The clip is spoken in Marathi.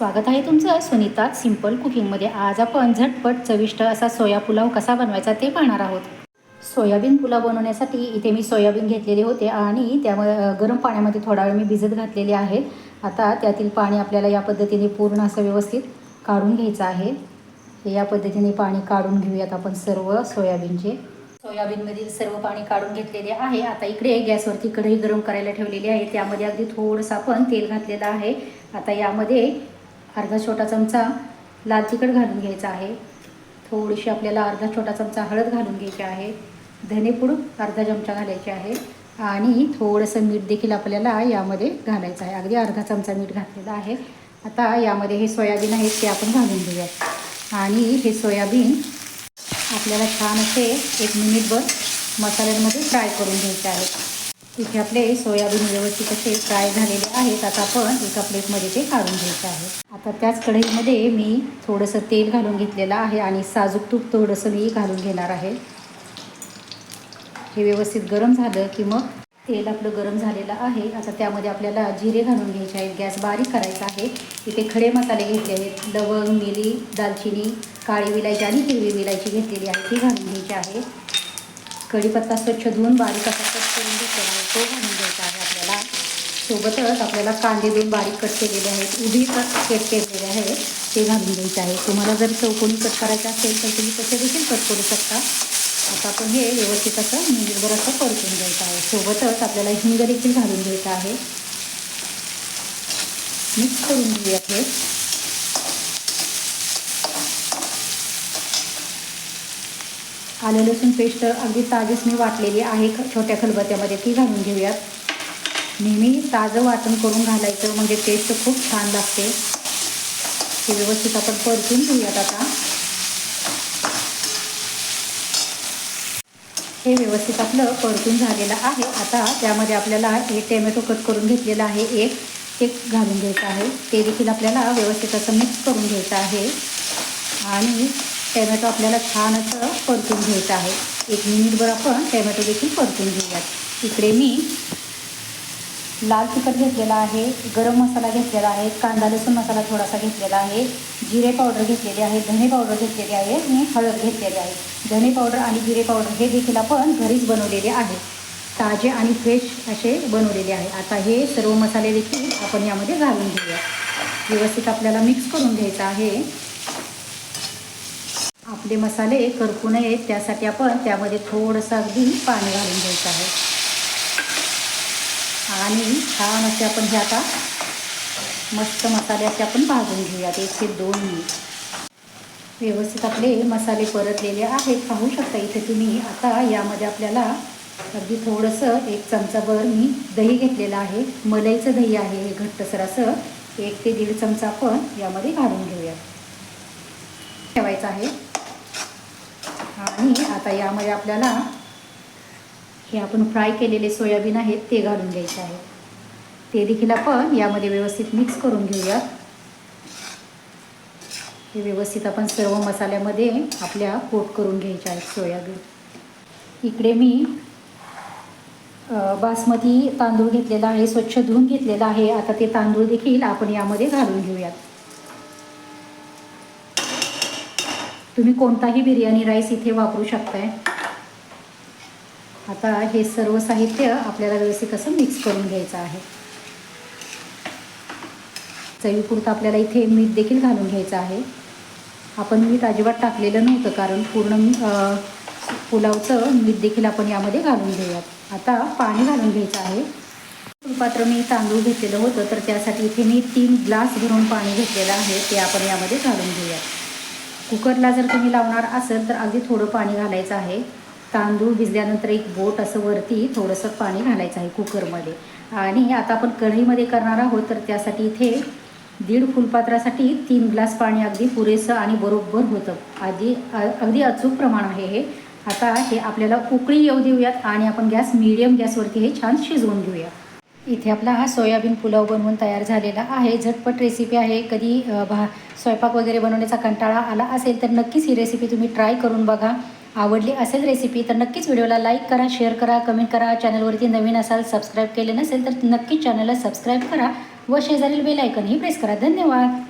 स्वागत आहे तुमचं सुनीता सिंपल कुकिंगमध्ये। आज आपण झटपट चविष्ट असा सोया पुलाव कसा बनवायचा ते पाहणार आहोत। सोयाबीन पुलाव बनवण्यासाठी इथे मी सोयाबीन घेतलेले होते आणि त्यामुळे गरम पाण्यामध्ये थोडा वेळ मी भिजत घातलेले आहे। आता त्यातील पाणी आपल्याला या पद्धतीने पूर्ण असं व्यवस्थित काढून घ्यायचं आहे। या पद्धतीने पाणी काढून घेऊयात आपण सर्व सोयाबीनमधील सर्व पाणी काढून घेतलेले आहे। आता इकडे गॅसवरती कढई गरम करायला ठेवलेली आहे। त्यामध्ये अगदी थोडंसं आपण तेल घातलेलं आहे। आता यामध्ये अर्धा छोटा चमचा लाल तिखट घालून घ्यायचा आहे। थोडीशी आपल्याला अर्धा छोटा चमचा हळद घालून घ्यायची आहे। धनेपूड अर्धा चमचा घालायचे आहे आणि थोडंसं मीठ देखील आपल्याला यामध्ये घालायचं आहे। अगदी अर्धा चमचा मीठ घातलेलं आहे। आता यामध्ये हे सोयाबीन आहे ते आपण घालून घेऊयात आणि हे सोयाबीन आपल्याला छान असे 1 मिनिटभर मसाल्यांमध्ये फ्राय करून घ्यायचे आहे। इथे आपले सोयाबीन व्यवस्थित असे फ्राय झालेले आहेत। आता आपण एका प्लेटमध्ये ते काढून घ्यायचे आहे। आता त्याच कढईमध्ये मी थोडंसं तेल घालून घेतलेलं आहे आणि साजूक तूप थोडंसं मी घालून घेणार आहे। हे व्यवस्थित गरम झालं की मग तेल आपलं गरम झालेलं आहे। आता त्यामध्ये आपल्याला जिरे घालून घ्यायचे आहेत। गॅस बारीक करायचा आहे। इथे खडे मसाले घेतले आहेत। लवंग, मिरी, दालचिनी, काळी विलायची आणि हिरवी विलायची घेतलेली आहे ती घालून घ्यायची आहे। कढीपत्ता स्वच्छ धुवून बारीक असा कट करून घेतलेला आहे तो घालून घ्यायचा आहे आपल्याला। सोबतच आपल्याला कांदे 2 बारीक कट केलेले आहेत, उभी कट केलेले आहेत ते घालून घ्यायचे आहे। तुम्हाला जर चौकोनी कट करायचं असेल तर तुम्ही तसे देखील कट करू शकता। आता आपण हे व्यवस्थित असं मिनिटभर असं परतून घ्यायचं आहे। सोबतच आपल्याला हिंग देखील घालून घ्यायचं आहे। मिक्स करून घेऊयात हे। आलं लसूण पेस्ट अगदी ताजीच मी वाटलेली आहे छोट्या खलबत्त्यामध्ये ती घालून घेऊयात। नेहमी ताजं वाटण करून घालायचं म्हणजे टेस्ट खूप छान लागते। हे व्यवस्थित आपण परतून घेऊयात। आता हे व्यवस्थित आपलं परतून झालेलं आहे। आता त्यामध्ये आपल्याला हे टोमॅटो कट करून घेतलेला आहे एक घालून घ्यायचं आहे। ते देखील आपल्याला व्यवस्थित असं मिक्स करून घ्यायचं आहे आणि टोमॅटो आपल्याला छान असं परतून घ्यायचं आहे। 1 मिनिटभर आपण टोमॅटो देखील परतून घेऊयात। इकडे मी लाल तिखट घेतलेला आहे, गरम मसाला घेतलेला आहे, कांदा लसूण मसाला थोडासा घेतलेला आहे, जिरे पावडर घेतलेले आहे, धने पावडर घेतलेले आहे आणि हळद घेतलेली आहे। धने पावडर आणि जिरे पावडर हे देखील आपण घरीच बनवलेले आहे, ताजे आणि फ्रेश असे बनवलेले आहे। आता हे सर्व मसाले देखील आपण यामध्ये घालून घेऊया। व्यवस्थित आपल्याला मिक्स करून घ्यायचं आहे। आपले मसाले करपू नयेत त्यासाठी आपण त्यामध्ये थोडंसं अगदी पाणी घालून घ्यायचं आहे आणि छान असे आपण हे आता मस्त मसाले असे आपण भाजून घेऊयात 1 ते 2 मिनिट। व्यवस्थित आपले मसाले परतलेले आहेत, पाहू शकता इथे तुम्ही। आता यामध्ये आपल्याला अगदी थोडंसं 1 चमचाभर मी दही घेतलेलं आहे, मलाईचं दही आहे हे घट्टसर असं 1 ते 1.5 चमचा आपण यामध्ये घालून घेऊयात, ठेवायचं आहे। आणि आता यामध्ये आपल्याला हे आपण फ्राय केलेले सोयाबीन आहेत ते घालून घ्यायचे आहे। ते देखील आपण यामध्ये व्यवस्थित मिक्स करून घेऊयात। हे व्यवस्थित आपण सर्व मसाल्यामध्ये आपल्या कोट करून घ्यायचे आहेत सोयाबीन। इकडे मी बासमती तांदूळ घेतलेला आहे, स्वच्छ धुवून घेतलेला आहे। आता ते तांदूळ देखील आपण यामध्ये घालून घेऊयात। तुम्ही कोणताही बिर्याणी राईस इथे वापरू शकताय। आता हे सर्व साहित्य आपल्याला व्यवस्थित असं मिक्स करून घ्यायचं आहे। चवीपुरतं आपल्याला इथे मीठ देखील घालून घ्यायचं आहे। आपण मीठ अजिबात टाकलेलं नव्हतं कारण पूर्ण पुलावचं मीठ देखील आपण यामध्ये घालून घेऊयात। आता पाणी घालून घ्यायचं आहे। फुलपात्र मी तांदूळ घेतलेलं होतं तर त्यासाठी इथे मी 3 ग्लास भरून पाणी घेतलेलं आहे ते आपण यामध्ये घालून घेऊयात। कुकरला जर तुम्ही लावणार असेल तर अगदी थोडं पाणी घालायचं आहे। तांदूळ भिजल्यानंतर 1 बोट असं वरती थोडंसं पाणी घालायचं आहे कुकरमध्ये। आणि आता आपण कढईमध्ये करणार आहोत तर त्यासाठी इथे 1.5 फुलपात्रासाठी 3 ग्लास पाणी अगदी पुरेसं आणि बरोबर होतं। अगदी अचूक प्रमाण आहे हे। आता हे आपल्याला उकळी येऊ देऊयात आणि आपण मीडियम गॅसवरती हे छान शिजवून घेऊया। इथे आपला हा सोयाबीन पुलाव बनवून तयार झालेला आहे। झटपट रेसिपी आहे। कधी स्वयंपाक वगैरे बनवण्याचा कंटाळा आला असेल तर नक्कीच ही रेसिपी तुम्ही ट्राय करून बघा। आवडली असेल रेसिपी तर नक्कीच व्हिडिओला लाईक करा, शेअर करा, कमेंट करा। चॅनलवरती नवीन असाल, सबस्क्राईब केले नसेल तर नक्कीच चॅनलला सबस्क्राईब करा व शेजारील बेल आयकॉनही प्रेस करा। धन्यवाद।